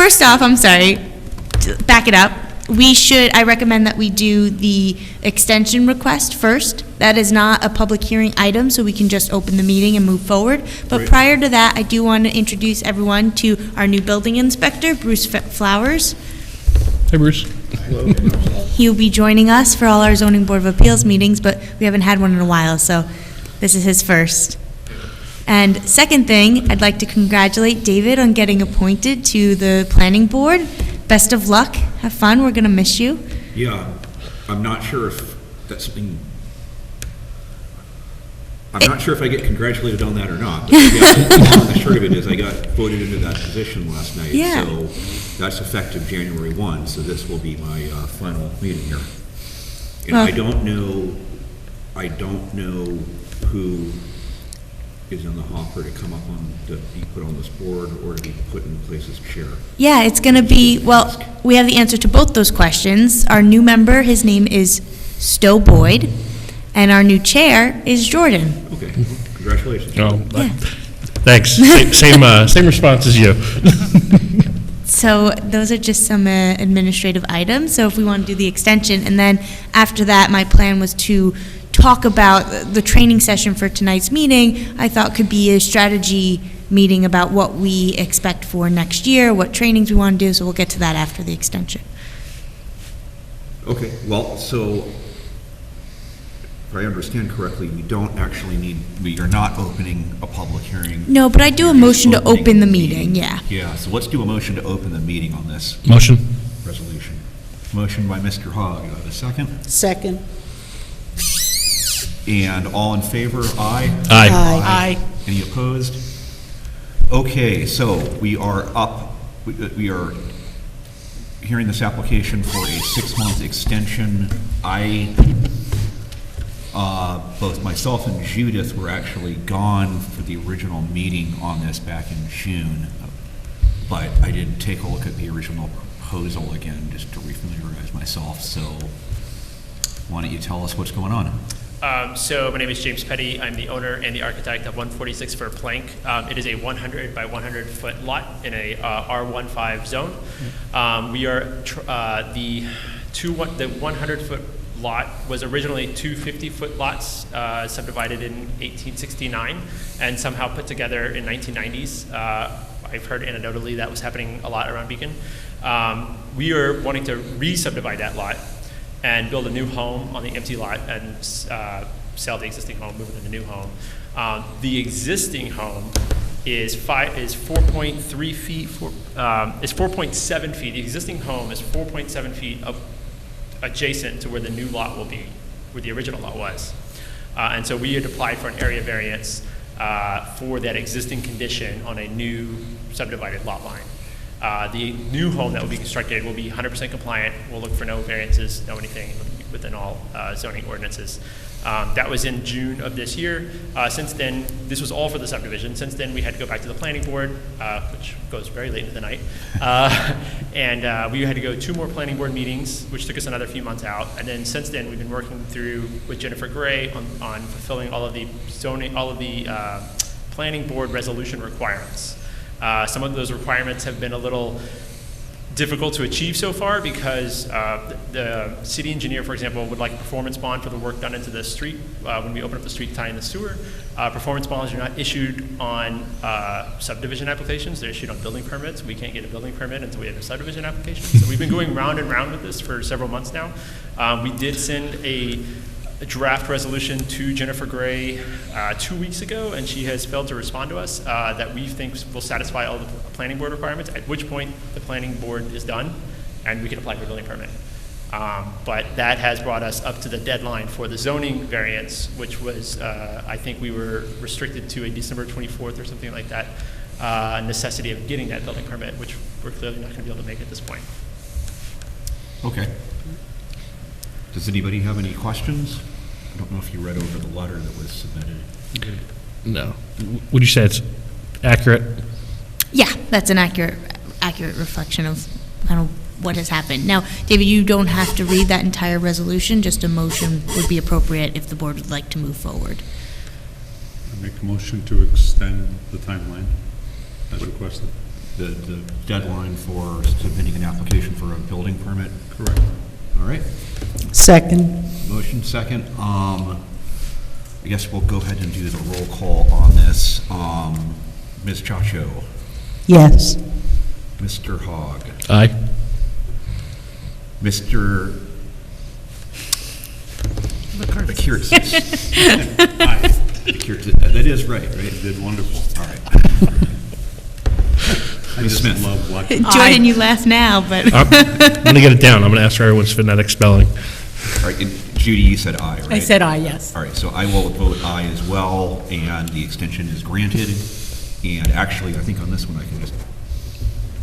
first off, I'm sorry, back it up. I recommend that we do the extension request first. That is not a public hearing item, so we can just open the meeting and move forward. But Right. prior to that, I do want to introduce everyone to our new building inspector, Bruce Flowers. Hey, Bruce. He'll be joining us for all our zoning board of appeals meetings, but we haven't had one in a while, so this is his first. And second thing, I'd like to congratulate David on getting appointed to the planning board. Best of luck. Have fun. We're going to miss you. Yeah, I'm not sure if that's something, I'm not sure if I get congratulated on that or not. But yeah, the long and the short of it is I got voted into that position last night. Yeah. So that's effective January 1, so this will be my final meeting here. And Well- I don't know who is in the hopper to come up on, to be put on this board or to be put in place as chair. Yeah, it's going to be, well, we have the answer to both those questions. Our new member, his name is Stowe Boyd, and our new chair is Jordan. Okay, congratulations. Oh, Yeah. thanks. Same response as you. So those are just some administrative items. So if we want to do the extension, and then after that, my plan was to talk about the training session for tonight's meeting. I thought could be a strategy meeting about what we expect for next year, what trainings we want to do. So we'll get to that after the extension. Okay, well, so if I understand correctly, we don't actually need, we are not opening a public hearing. No, but I do a We're just motion to opening open the meeting. Yeah. Yeah, so let's do a motion to open the meeting on this Motion. resolution. Motion by Mr. Hogg, a second. Second. And all in favor, aye? Aye. Aye. Any opposed? Okay, so we are up, we are hearing this application for a 6-month extension. Both myself and Judith were actually gone for the original meeting on this back in June, but I did take a look at the original proposal again, just to refamiliarize myself, so why don't you tell us what's going on? So my name is James Petty. I'm the owner and the architect of 146 Fir Plank. It is a 100 by 100 foot lot in a R15 zone. We are the 100 foot lot was originally two 50-foot lots subdivided in 1869 and somehow put together in 1990s. I've heard anecdotally that was happening a lot around Beacon. We are wanting to re-subdivide that lot and build a new home on the empty lot and sell the existing home, move into the new home. The existing home is 4.3 feet, is 4.7 feet. The existing home is 4.7 feet adjacent to where the new lot will be, where the original lot was. And so we had applied for an area variance for that existing condition on a new subdivided lot line. The new home that will be constructed will be 100% compliant. We'll look for no variances, no anything within all zoning ordinances. That was in June of this year. Since then, this was all for the subdivision. Since then, we had to go back to the planning board, which goes very late into the night. And we had to go 2 more planning board meetings, which took us another few months out. And then since then, we've been working through with Jennifer Gray on fulfilling all of the zoning, all of the planning board resolution requirements. Some of those requirements have been a little difficult to achieve so far because the city engineer, for example, would like a performance bond for the work done into the street when we open up the street to tie in the sewer. Performance bonds are not issued on subdivision applications. They're issued on building permits. We can't get a building permit until we have a subdivision application. So we've been going round and round with this for several months now. We did send a draft resolution to Jennifer Gray 2 weeks ago, and she has failed to respond to us that we think will satisfy all the planning board requirements, at which point the planning board is done and we can apply for a building permit. But that has brought us up to the deadline for the zoning variance, which was, I think we were restricted to a December 24th or something like that, necessity of getting that building permit, which we're clearly not going to be able to make at this point. Okay. Does anybody have any questions? I don't know if you read over the letter that was submitted. No. Would you say it's accurate? Yeah, that's an accurate reflection of kind of what has happened. Now, David, you don't have to read that entire resolution. Just a motion would be appropriate if the board would like to move forward. I make a motion to extend the timeline as requested. the deadline for submitting an application for a building permit? Correct. All right. Second. Motion second. I guess we'll go ahead and do the roll call on this. Ms. Chacho, Yes. Mr. Hogg, Aye. Mr. Bekirtsis. Aye. That is right? You did wonderful. All right. I Ms. just Smith. love watching. Jordan, you laugh now, but I'm going to get it down. I'm going to ask for everyone's phonetic spelling. All right, and Judy, you said aye, right? I said aye, yes. All right, so I will vote aye as well, and the extension is granted. And actually, I think on this one, I can just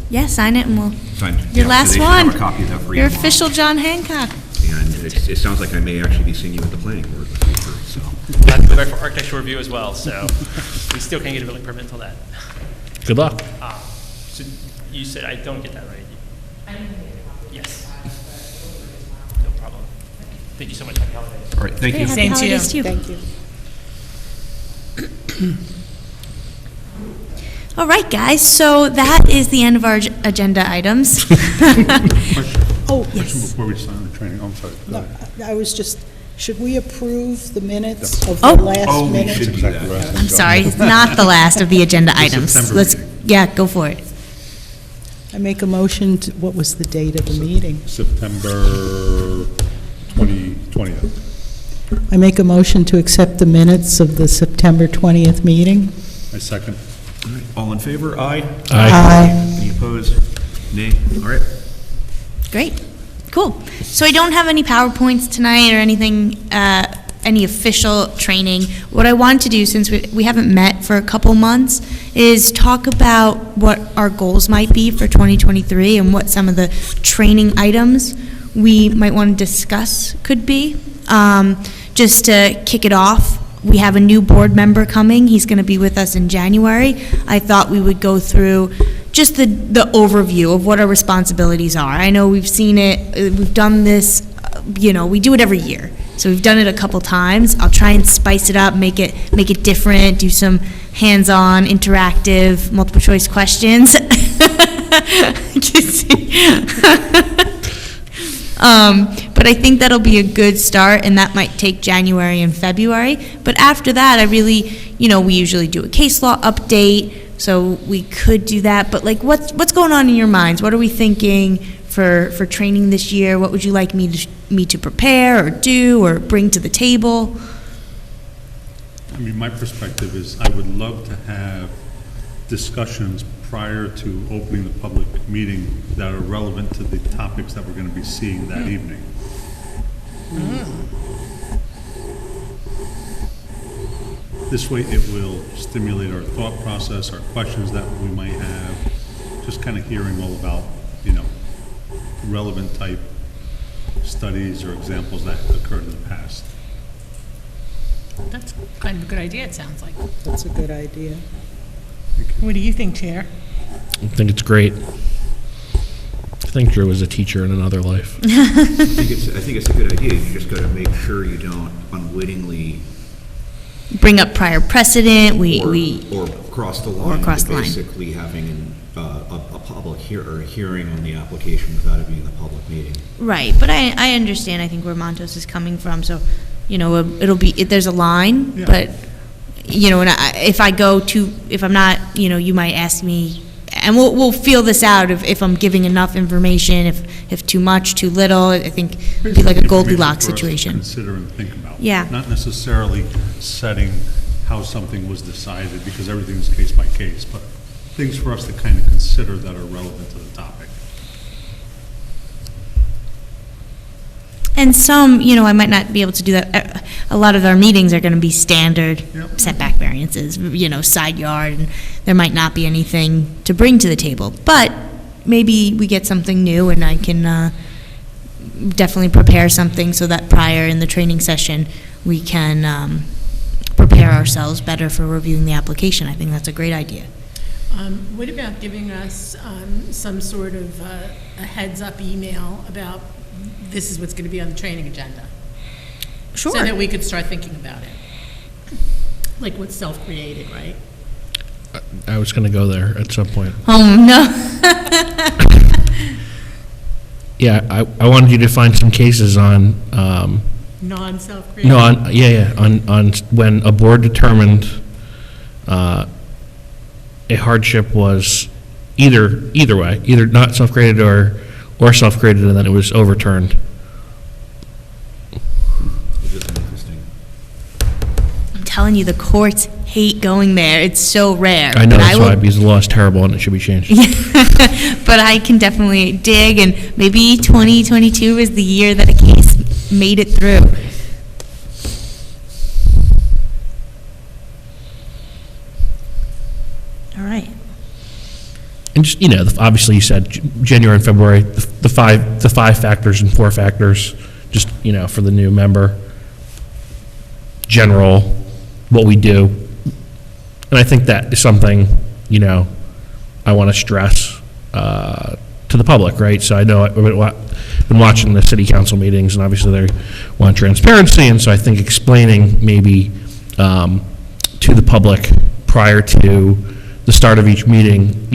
yeah, sign it and we'll, sign. your yeah, last so they should one. have a copy of that for you Your tomorrow. official John Hancock. And it sounds like I may actually be seeing you at the planning board in the future, so. We'll have to go back for architectural review as well, so we still can't get a building permit until that. Good luck. So you said, I don't get that right. Yes. No problem. Thank you so much. Happy holidays. All right, thank you. Happy holidays to you. Thank you. All right, guys, so that is the end of our agenda items. Oh, Question yes. before we sign the training. Oh, I'm sorry. Go No, ahead. I was just, should we approve the minutes of Oh. the last Oh, we minute? should do Exactly that. right. I'm sorry, it's not the last of the agenda items. September Let's, meeting. yeah, go for it. I make a motion to, what was the date of the meeting? September 20th. I make a motion to accept the minutes of the September 20th meeting. I second. All right, all in favor? Aye. Aye. Any opposed? Nay? All right. Great, cool. So I don't have any PowerPoints tonight or anything, any official training. What I want to do, since we haven't met for a couple months, is talk about what our goals might be for 2023 and what some of the training items we might want to discuss could be. Just to kick it off, we have a new board member coming. He's going to be with us in January. I thought we would go through just the overview of what our responsibilities are. I know we've seen it, we've done this, we do it every year. So we've done it a couple times. I'll try and spice it up, make it different, do some hands-on, interactive, multiple choice questions. But I think that'll be a good start, and that might take January and February. But after that, I really, we usually do a case law update, so we could do that. But like, what's going on in your minds? What are we thinking for training this year? What would you like me to prepare or do or bring to the table? I mean, my perspective is I would love to have discussions prior to opening the public meeting that are relevant to the topics that we're going to be seeing that evening. This way, it will stimulate our thought process, our questions that we might have, just kind of hearing all about, relevant type studies or examples that occurred in the past. That's kind of a good idea, it sounds like. That's a good idea. What do you think, Chair? I think it's great. I think Drew was a teacher in another life. I think it's a good idea. You just got to make sure you don't unwittingly Bring up prior precedent, or cross the line. cross into the line. Basically having a public hearing on the application without it being a public meeting. Right, but I understand, I think, where Montos is coming from, so, it'll be, there's a line, Yeah. but, and if I'm not, you might ask me, and we'll feel this out if I'm giving enough information, if too much, too little. I think it'd be like a Basically, Goldilocks information for us to situation. Consider and think about. Yeah. Not necessarily setting how something was decided, because everything's case by case, but things for us to kind of consider that are relevant to the topic. And some, I might not be able to do that. A lot of our meetings are going to be standard Yep. setback variances, side yard, and there might not be anything to bring to the table. But maybe we get something new, and I can definitely prepare something so that prior in the training session, we can prepare ourselves better for reviewing the application. I think that's a great idea. What about giving us some sort of a heads-up email about this is what's going to be on the training agenda? Sure. So that we could start thinking about it. Like what's self-created, right? I was going to go there at some point. Oh, no. Yeah, I wanted you to find some cases on, Non-self-created. no, on when a board determined a hardship was either way, either not self-created or self-created, and then it was overturned. It is interesting. I'm telling you, the courts hate going there. It's so rare. I know, But that's will- why, because the law is terrible and it should be changed. But I can definitely dig, and maybe 2022 is the year that a case made it through. All right. And just, obviously you said January and February, the five factors and 4 factors, just, for the new member. General, what we do. And I think that is something, I want to stress to the public, right? So I know I've been watching the city council meetings, and obviously they want transparency, and so I think explaining maybe to the public prior to the start of each meeting,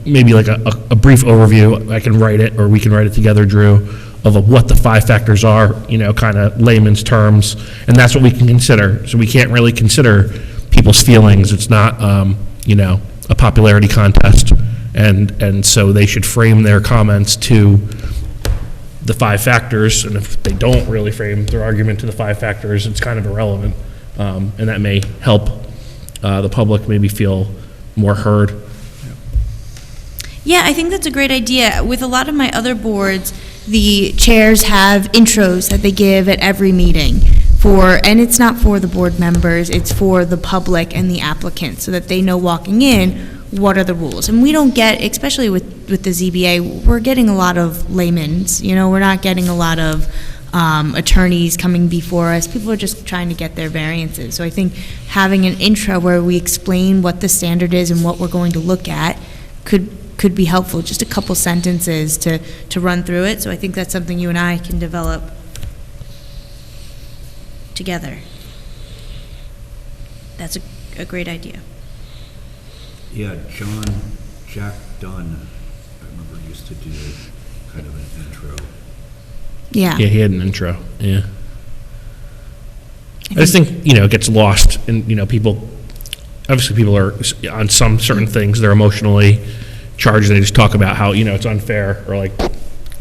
maybe like a brief overview. I can write it, or we can write it together, Drew, of what the 5 factors are, kind of layman's terms, and that's what we can consider. So we can't really consider people's feelings. It's not, a popularity contest, and so they should frame their comments to the 5 factors, and if they don't really frame their argument to the 5 factors, it's kind of irrelevant, and that may help the public maybe feel more heard. Yeah, I think that's a great idea. With a lot of my other boards, the chairs have intros that they give at every meeting and it's not for the board members, it's for the public and the applicant, so that they know walking in what are the rules. And we don't get, especially with the ZBA, we're getting a lot of layman's, we're not getting a lot of attorneys coming before us. People are just trying to get their variances. So I think having an intro where we explain what the standard is and what we're going to look at could be helpful. Just a couple sentences to run through it. So I think that's something you and I can develop together. That's a great idea. Yeah, Jack Dunn, I remember, used to do kind of an intro. Yeah. Yeah, he had an intro, yeah. I just think, it gets lost, and, people are, on some certain things, they're emotionally charged, and they just talk about how, it's unfair, or like,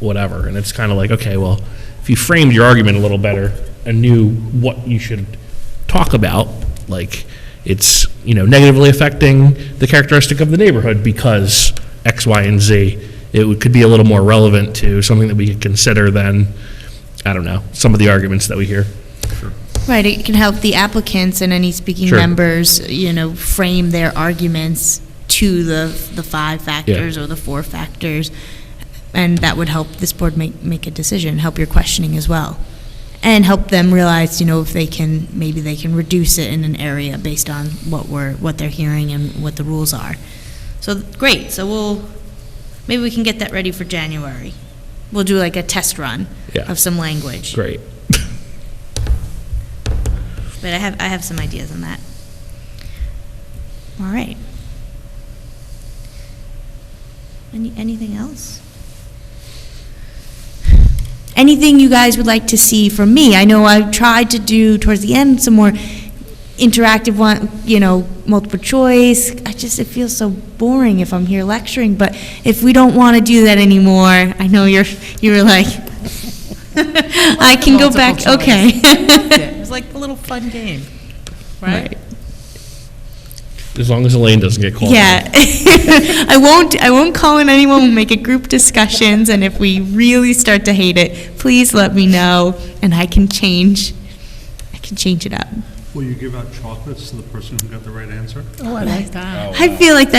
whatever, and it's kind of like, okay, well, if you framed your argument a little better and knew what you should talk about, like, it's, negatively affecting the characteristic of the neighborhood because X, Y, and Z, could be a little more relevant to something that we could consider than, I don't know, some of the arguments that we hear. Right, it can help the applicants and any speaking Sure. members, frame their arguments to the 5 factors or the 4 factors, and that would help this board make a decision, help your questioning as well, and help them realize, if maybe they can reduce it in an area based on what they're hearing and what the rules are. So, great, so maybe we can get that ready for January. We'll do like a test run Yeah. of some language. Great. But I have some ideas on that. All right. Anything else? Anything you guys would like to see from me? I know I've tried to do towards the end some more interactive one, multiple choice. It feels so boring if I'm here lecturing, but if we don't want to do that anymore, I know you were like, I can go back, okay. It was like a little fun game, right? As long as Elaine doesn't get called. Yeah. I won't call in anyone. We'll make it group discussions, and if we really start to hate it, please let me know, and I can change it up. Will you give out chocolates to the person who got the right answer? Oh, I like that. I feel like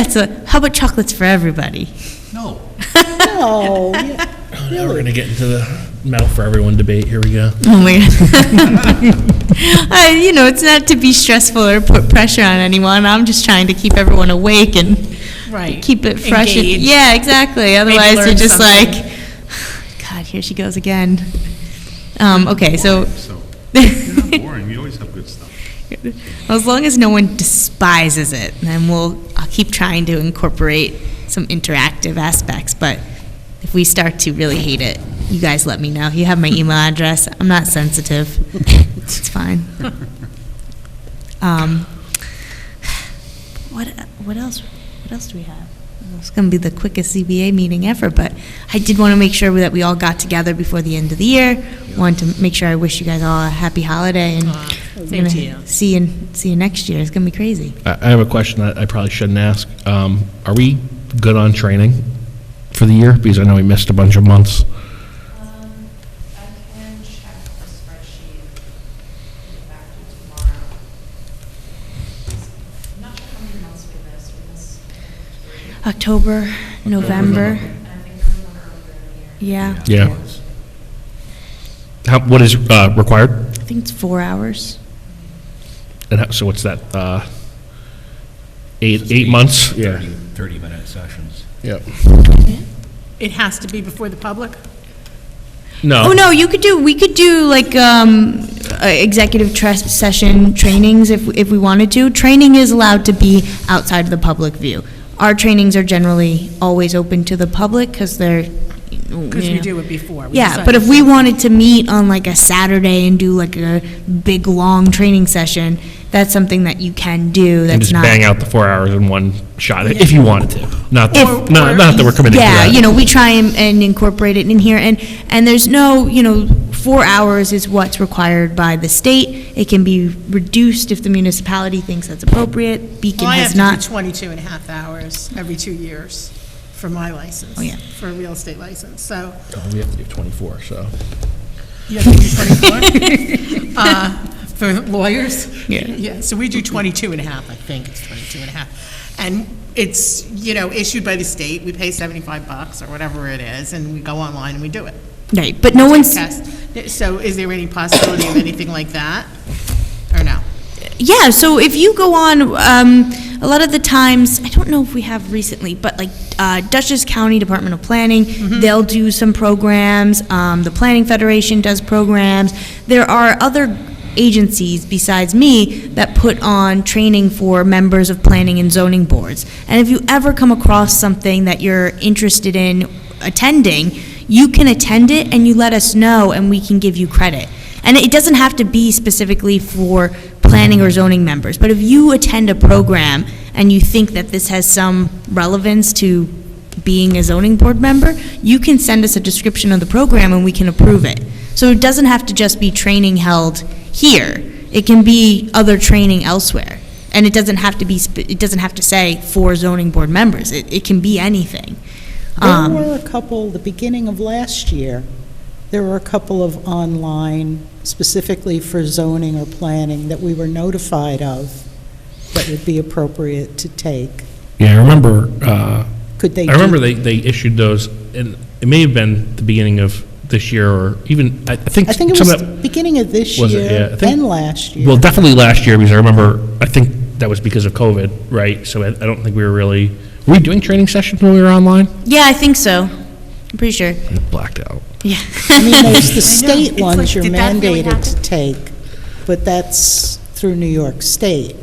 how about chocolates for everybody? No. No, Now we're going to get into the medal for everyone debate. Here we go. Oh my God. It's not to be stressful or put pressure on anyone. I'm just trying to keep everyone awake and Right. keep it fresh. Engaged. Yeah, exactly. Otherwise, learn you're just something. like, God, here she goes again. Okay, so. So, you're not boring, you always have good stuff. As long as no one despises it, then I'll keep trying to incorporate some interactive aspects. But if we start to really hate it, you guys let me know. You have my email address. I'm not sensitive. It's fine. What else? What else do we have? It's going to be the quickest ZBA meeting ever, but I did want to make sure that we all got together before the end of the year. Wanted to make sure I wish you guys all a happy holiday, and we're same gonna to you. see you next year. It's going to be crazy. I have a question that I probably shouldn't ask. Are we good on training for the year? Because I know we missed a bunch of months. I can check the spreadsheet, get back to you tomorrow. I'm not sure how many months we missed. We missed 3. October, November. And I think there was one earlier in the year. Yeah. Yeah. What is required? I think it's 4 hours. And so what's that? 8 months? Yeah. 30-minute sessions. Yep. It has to be before the public? No. Oh, no, we could do like executive session trainings if we wanted to. Training is allowed to be outside of the public view. Our trainings are generally always open to the public because they're, Because we do it before. We Yeah, decide but if to- we wanted to meet on like a Saturday and do like a big, long training session, that's something that you can do. And That's just not. bang out the 4 hours in one shot, if you wanted to. Not If- not that we're committing to Yeah, that. we try and incorporate it in here, and there's no, 4 hours is what's required by the state. It can be reduced if the municipality thinks that's appropriate. Beacon Well, I have has to do not. 22 and a half hours every 2 years for my license. Oh, yeah. For a real estate license, so. Oh, we have to do 24, so. You have to do 24? For lawyers? Yeah. Yeah, so we do 22 and a half, I think it's 22 and a half. And it's, issued by the state, we pay $75 or whatever it is, and we go online and we do it. Right, but no one's. Test. So is there any possibility of anything like that, or no? Yeah, so if you go on, a lot of the times, I don't know if we have recently, but like Dutchess County Department of Planning, they'll do some programs. The Planning Federation does programs. There are other agencies besides me that put on training for members of planning and zoning boards. And if you ever come across something that you're interested in attending, you can attend it and you let us know and we can give you credit. And it doesn't have to be specifically for planning or zoning members, but if you attend a program and you think that this has some relevance to being a zoning board member, you can send us a description of the program and we can approve it. So it doesn't have to just be training held here. It can be other training elsewhere. And it doesn't have to be, it doesn't have to say for zoning board members. It can be anything. There were a couple, the beginning of last year, there were a couple of online, specifically for zoning or planning, that we were notified of that would be appropriate to take. Yeah, I remember, Could they I remember do- they issued those, and it may have been the beginning of this year, or even, I think. I think it some was of the that- beginning of this Was it? Yeah, year I think- and last year. Well, definitely last year, because I remember, I think that was because of COVID, right? So I don't think we were really, were we doing training sessions when we were online? Yeah, I think so. I'm pretty sure. I blacked out. Yeah. I mean, there's the It's state like, ones you're did that really mandated to happen? take, but that's through New York State.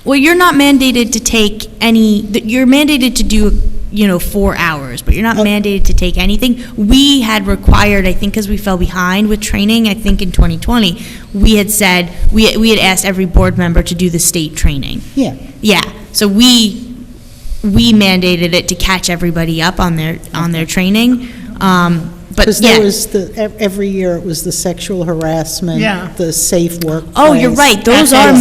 Well, you're not mandated to take you're mandated to do, 4 hours, but you're not Okay. mandated to take anything. We had required, I think, because we fell behind with training, I think in 2020, we had said, we had asked every board member to do the state training. Yeah. Yeah, so we mandated it to catch everybody up on their training. But Because yeah. there was every year it was the sexual harassment, Yeah. the safe workplace. Oh, you're right, those are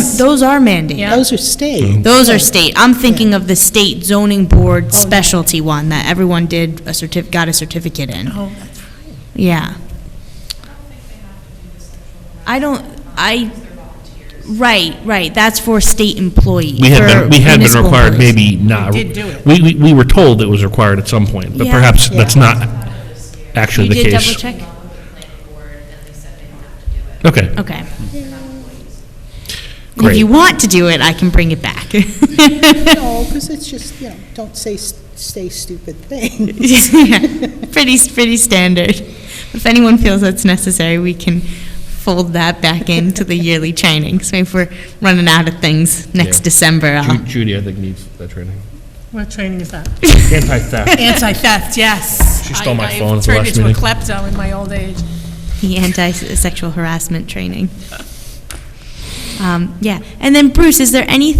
mandated. Yeah. Those are state. Those are state. I'm thinking of the state zoning board specialty one that everyone did got a certificate in. Oh, that's right. Yeah. Right, that's for state employees. We had for been municipal required, employees. maybe not. We did do it. We were told it was required at some point, but Yeah. perhaps Yeah. that's not actually You the did case. double check? Okay, Okay. If Great. you want to do it, I can bring it back. No, because it's just, don't say stupid things. Yeah, pretty standard. If anyone feels that's necessary, we can fold that back into the yearly training. So if we're running out of things next Yeah. December, I'll Judy, I think, needs that training. What training is that? Anti-theft. Anti-theft, yes. She stole my I- phone at the I've last turned into a meeting. klepto in my old age. the anti-sexual harassment training. Yeah, and then Bruce, is there any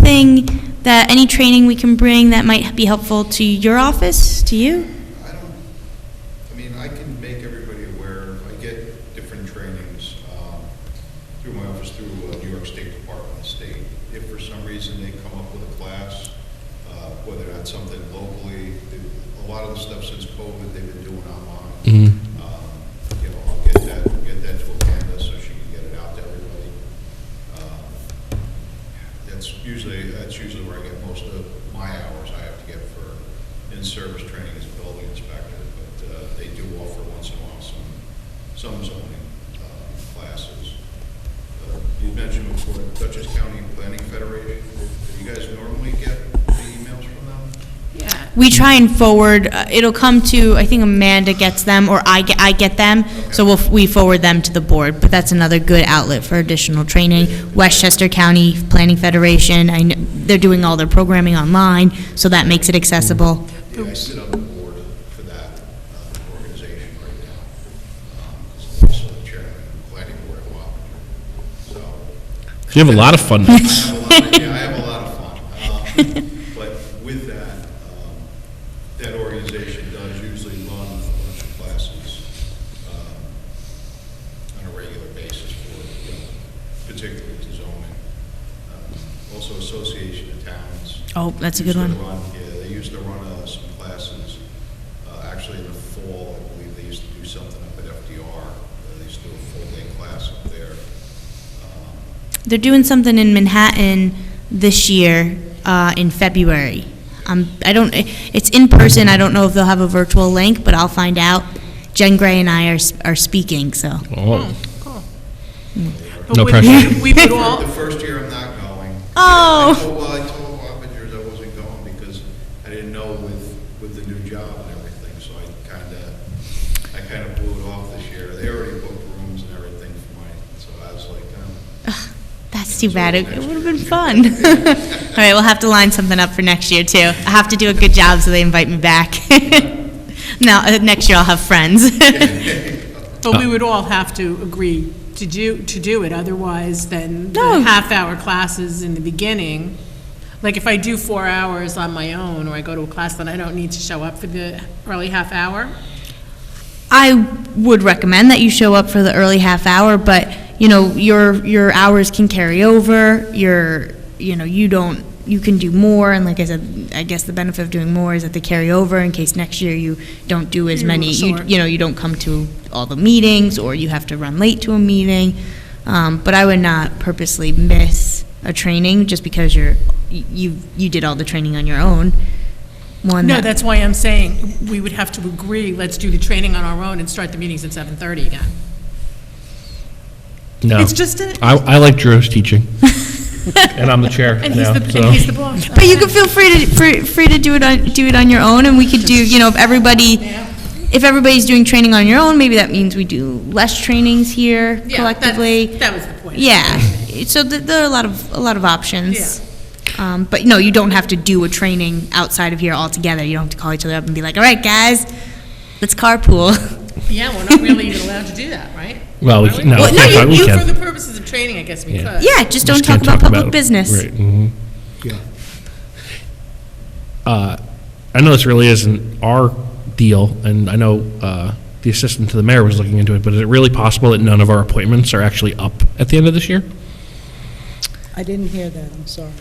training we can bring that might be helpful to your office, to you? I can make everybody aware. I get different trainings through my office, through New York State Department of State. If for some reason they come up with a class, whether that's something locally, a lot of the stuff since COVID they've been doing online. Mhm. I'll get that to Amanda so she can get it out to everybody. That's usually where I get most of my hours I have to get for in-service training as a building inspector. But they do offer once in a while some zoning classes. You mentioned before Dutchess County Planning Federation. Do you guys normally get the emails from them? Yeah. We try and forward, it'll come to, I think Amanda gets them, or I get them, so we forward them to the board, but that's another good outlet for additional training. Westchester County Planning Federation, they're doing all their programming online, so that makes it accessible. Yeah, I sit on the board for that organization right now. I'm also the chairman of the planning board at Wappinger. So You have a lot of fun nights. I have a lot of fun. But with that, that organization does usually run a bunch of classes on a regular basis for, particularly to zoning. Also Association of Towns. Oh, that's a good one. They used to run some classes, actually in the fall, I believe they used to do something up at FDR. They used to do a full-day class up there. They're doing something in Manhattan this year, in February. It's in person, I don't know if they'll have a virtual link, but I'll find out. Jen Gray and I are speaking, so. Oh. But No we- pressure. We would all, The first year I'm not going. Oh. I told Wappingers I wasn't going because I didn't know with the new job and everything, so I kind of blew it off this year. They already booked rooms and everything for mine, so I was like, That's too bad. It would have been fun. All right, we'll have to line something up for next year, too. I have to do a good job so they invite me back. Now, next year I'll have friends. but we would all have to agree to do it, otherwise then No. the half-hour classes in the beginning, like if I do 4 hours on my own, or I go to a class, then I don't need to show up for the early half hour? I would recommend that you show up for the early half hour, but, your hours can carry over, you can do more, and like I said, I guess the benefit of doing more is that they carry over in case next year you don't do as You're a many, little short. you don't come to all the meetings, or you have to run late to a meeting. But I would not purposely miss a training just because you did all the training on your own. No, that's why I'm saying we would have to agree, let's do the training on our own and start the meetings at 7:30 again. No. It's just I like Drew's teaching. And I'm the chair and now, he's the boss. But you can feel free to do it on your own, and we could do, if everybody's doing training on your own, maybe that means we do less trainings here Yeah, collectively. That was the point. Yeah, so there are a lot of options. But no, you don't have to do a training outside of here altogether. You don't have to call each other up and be like, all right, guys, let's carpool. Yeah, we're not really even allowed to do that, right? Well, Are we? no, Well, no, we For can. the purposes of training, I guess we Yeah. could. Yeah, just don't Just talk can't about talk public business. Right. Mhm. Yeah. I know this really isn't our deal, and I know the assistant to the mayor was looking into it, but is it really possible that none of our appointments are actually up at the end of this year? I didn't hear that, I'm sorry.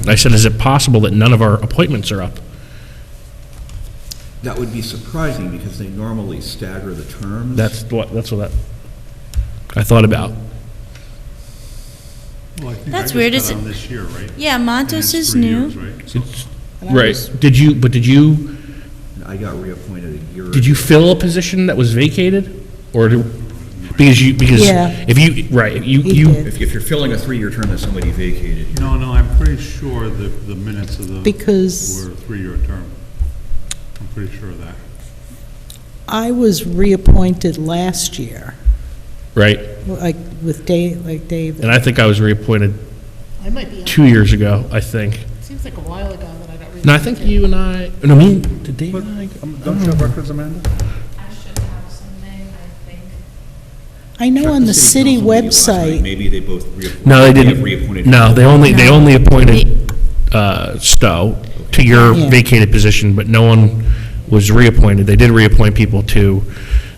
I said, is it possible that none of our appointments are up? That would be surprising because they normally stagger the terms. That's what I thought about. Well, I think That's I weird, just is got on it- this year, right? Yeah, And Montos it's is 3 new. years, right? And I Right. was- Did you I got reappointed a year ago. Did you fill a position that was vacated? Or because Yeah. if you, right, He you, did. If you're filling a 3-year term that somebody vacated, you're No, I'm pretty sure the minutes of the. Because- Were a 3-year term. I'm pretty sure of that. I was reappointed last year, right? Like with Dave, like Dave. And I think I was reappointed I might be, 2 years ago, I think. seems like a while ago that I don't really. No, I think you and I, no, me, did Dave and I? Don't you have records, Amanda? I should have something, I think. I know Check on the city council meeting last night. website, Maybe they both reappointed. No, they have didn't. reappointed. No, they only appointed Stowe to your Yeah. vacated position, but no one was reappointed. They did reappoint people to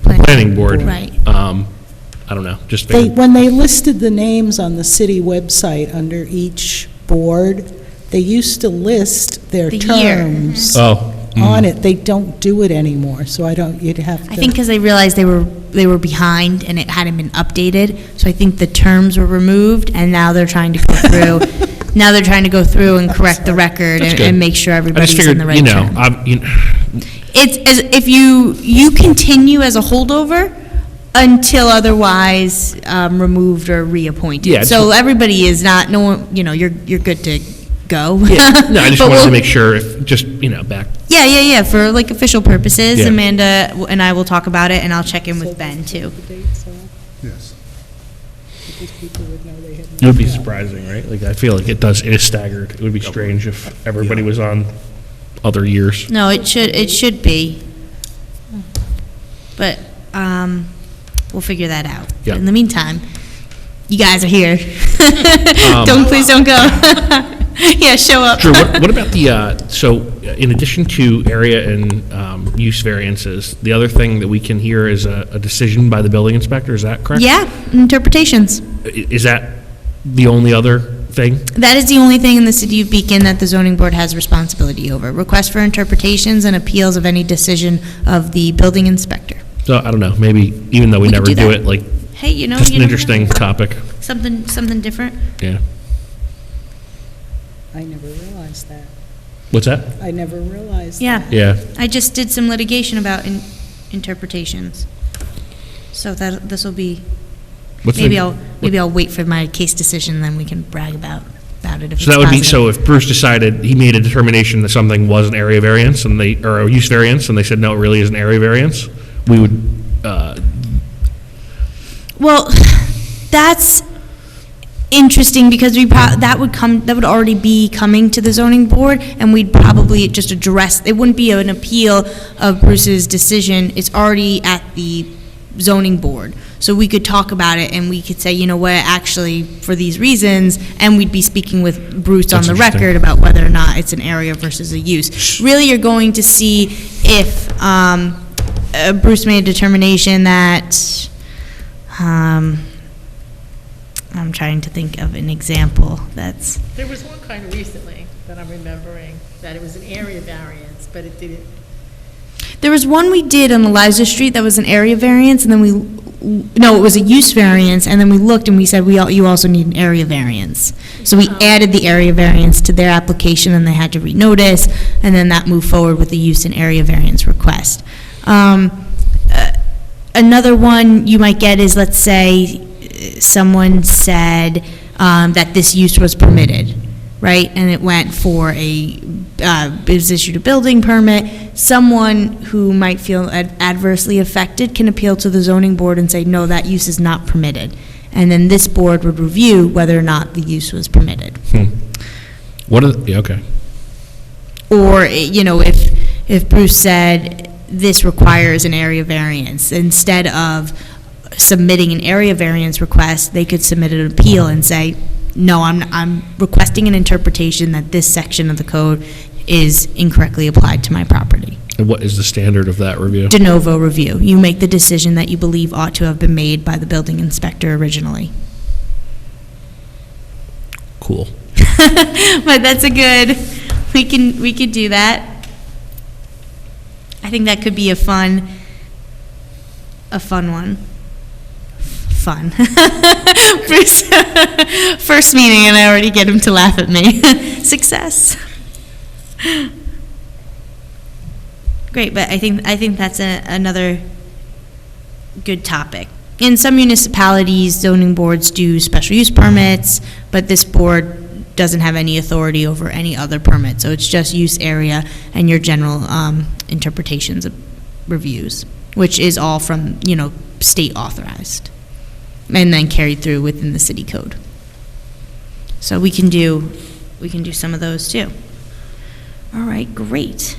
the planning board. Right. I don't know, just they, figured. when they listed the names on the city website under each board, they used to list their The year. terms Oh. on it. They don't do it anymore, so I don't, you'd have to. I think because they realized they were behind and it hadn't been updated, so I think the terms were removed, and now they're trying to go through, now they're trying to go through and correct the record That's and good. and make sure I just everybody's figured, in the right you know, term. It's, as if you continue as a holdover until otherwise removed or reappointed. Yeah, So everybody is not, no one, you're good to go. yeah, no, I just But wanted to we'll- make sure, if just, back. Yeah, for like official purposes, Yeah. Amanda and I will talk about it, and I'll check in with Ben too. Yes. Because people would know they had. It would be surprising, right? Like, I feel like it is staggered. It would be strange if everybody was on other years. No, it should be. But, we'll figure that out. But Yeah. in the meantime, you guys are here. Please don't go. Yeah, show up. Drew, what about the, so in addition to area and use variances, the other thing that we can hear is a decision by the building inspector, is that correct? Yeah, interpretations. Is that the only other thing? That is the only thing in the city of Beacon that the zoning board has responsibility over. Request for interpretations and appeals of any decision of the building inspector. So, I don't know, maybe, even though we We could never do do that. it, like, Hey, just you an never know. interesting topic, Something different. yeah. I never realized that. What's that? I never realized that. Yeah. Yeah, I just did some litigation about interpretations. So that, this will be, what's maybe the? I'll wait for my case decision, then we can brag about it if it's So that would be, positive. so if Bruce decided, he made a determination that something was an area variance, and they, or a use variance, and they said, no, it really is an area variance, we would, Well, that's interesting because that would already be coming to the zoning board, and we'd probably just address, it wouldn't be an appeal of Bruce's decision, it's already at the zoning board. So we could talk about it and we could say, you know what, actually, for these reasons, and we'd be speaking with Bruce on That's the interesting. record about whether or not it's an area versus a use. Really, you're going to see if Bruce made a determination that, I'm trying to think of an example that's, There was one kind of recently that I'm remembering, that it was an area variance, but it didn't. there was one we did on Eliza Street that was an area variance, and then no, it was a use variance, and then we looked and we said, you also need an area variance. So we added the area variance to their application, and they had to renotice, and then that moved forward with the use and area variance request. Another one you might get is, let's say, someone said that this use was permitted, right? And it went for it was issued a building permit. Someone who might feel adversely affected can appeal to the zoning board and say, no, that use is not permitted. And then this board would review whether or not the use was permitted. what are, yeah, okay. Or, if Bruce said, this requires an area variance, instead of submitting an area variance request, they could submit an appeal and say, no, I'm requesting an interpretation that this section of the code is incorrectly applied to my property. And what is the standard of that review? De novo review. You make the decision that you believe ought to have been made by the building inspector originally. Cool. But that's a good, we could do that. I think that could be a fun one. Fun. Bruce, first meeting and I already get him to laugh at me. Success. Great, but I think that's another good topic. In some municipalities, zoning boards do special use permits, but this board doesn't have any authority over any other permit, so it's just use area and your general interpretations of reviews, which is all from, state authorized. and then carried through within the city code. So we can do some of those too. All right, great.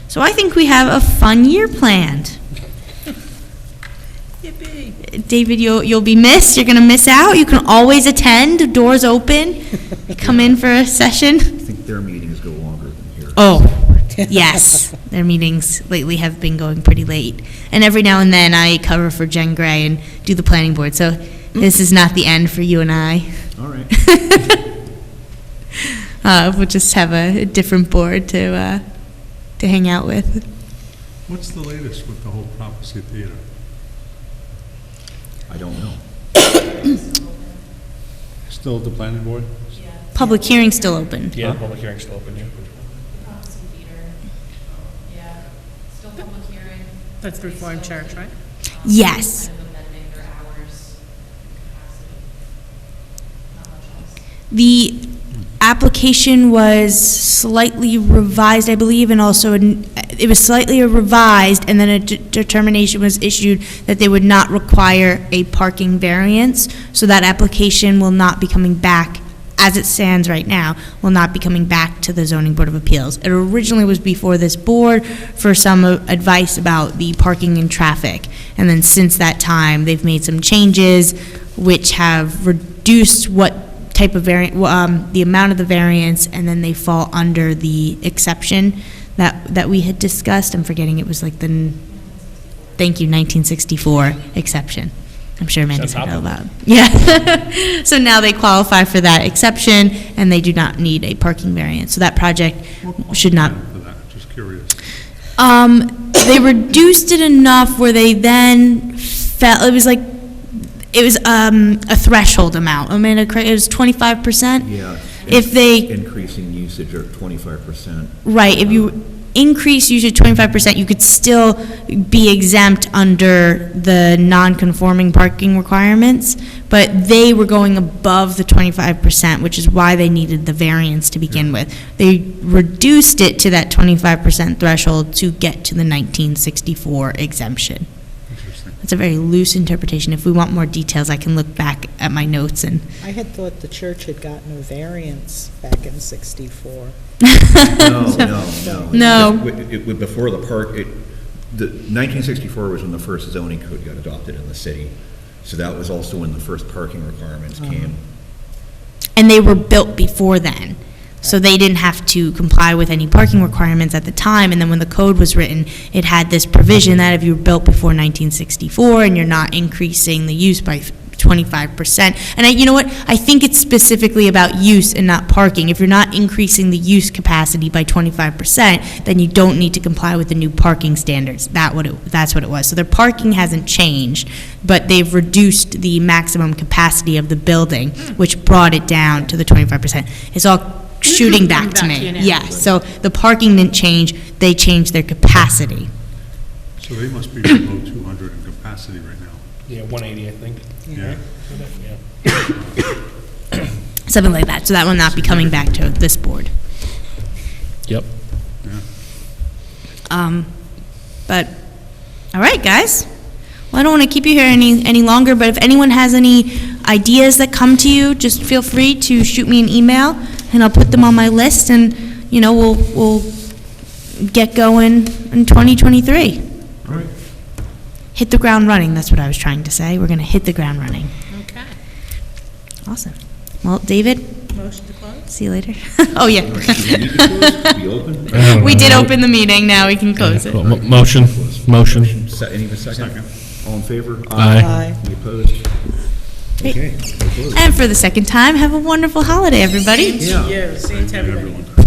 So I think we have a fun year planned. David, you'll be missed. You're going to miss out. You can always attend. Doors open. Come in for a session. I think their meetings go longer than here. Oh, yes. Their meetings lately have been going pretty late. And every now and then I cover for Jen Gray and do the planning board. So this is not the end for you and I. All right. We'll just have a different board to hang out with. What's the latest with the whole Prophecy Theater? I don't know. Still at the planning board? Public hearing's still open. Yeah, public hearing's still open, yeah. Prophecy Theater, yeah, still public hearing. That's the Reformed Church, right? Yes. Kind of amending their hours and capacity. Not much else. The application was slightly revised, I believe, and also it was slightly revised, and then a determination was issued that they would not require a parking variance, so that application will not be coming back, as it stands right now, will not be coming back to the Zoning Board of Appeals. It originally was before this board for some advice about the parking and traffic, and then since that time, they've made some changes which have reduced what type of variant, the amount of the variance, and then they fall under the exception that we had discussed. I'm forgetting, it was like the, thank you, 1964 exception. I'm sure Amanda's heard all about. Yeah. So now they qualify for that exception, and they do not need a parking variance. So that project should not. For that, just curious. They reduced it enough where they then felt, it was a threshold amount. I mean, it was 25%. Yeah. If they, Increasing usage of 25%. right, if you increase usage 25%, you could still be exempt under the non-conforming parking requirements, but they were going above the 25%, which is why they needed the variance to begin with. They reduced it to that 25% threshold to get to the 1964 exemption. Interesting. It's a very loose interpretation. If we want more details, I can look back at my notes and. I had thought the church had gotten a variance back in '64. No. No. Before the park, the 1964 was when the first zoning code got adopted in the city. So that was also when the first parking requirements came. And they were built before then. So they didn't have to comply with any parking requirements at the time. And then when the code was written, it had this provision that if you were built before 1964 and you're not increasing the use by 25%. And you know what? I think it's specifically about use and not parking. If you're not increasing the use capacity by 25%, then you don't need to comply with the new parking standards. That's what it was. So their parking hasn't changed, but they've reduced the maximum capacity of the building, which brought it down to the 25%. It's all shooting back to me. Yeah, so the parking didn't change, they changed their capacity. So they must be below 200 in capacity right now. Yeah, 180, I think. Yeah. Something like that, so that will not be coming back to this board. Yep. But, all right, guys. Well, I don't want to keep you here any longer, but if anyone has any ideas that come to you, just feel free to shoot me an email, and I'll put them on my list, and, you know, we'll get going in 2023. All right. Hit the ground running, that's what I was trying to say. We're going to hit the ground running. Okay. Awesome. Well, David, Motion to close? see you later. Oh, yeah. Do we need to close? We open? We did open the meeting, now we can close it. Motion. Any of a second? All in favor? Aye. Any opposed? Great. Okay. we're closed. And for the second time, have a wonderful holiday, everybody. Yeah. Yeah, same to everybody. Everyone.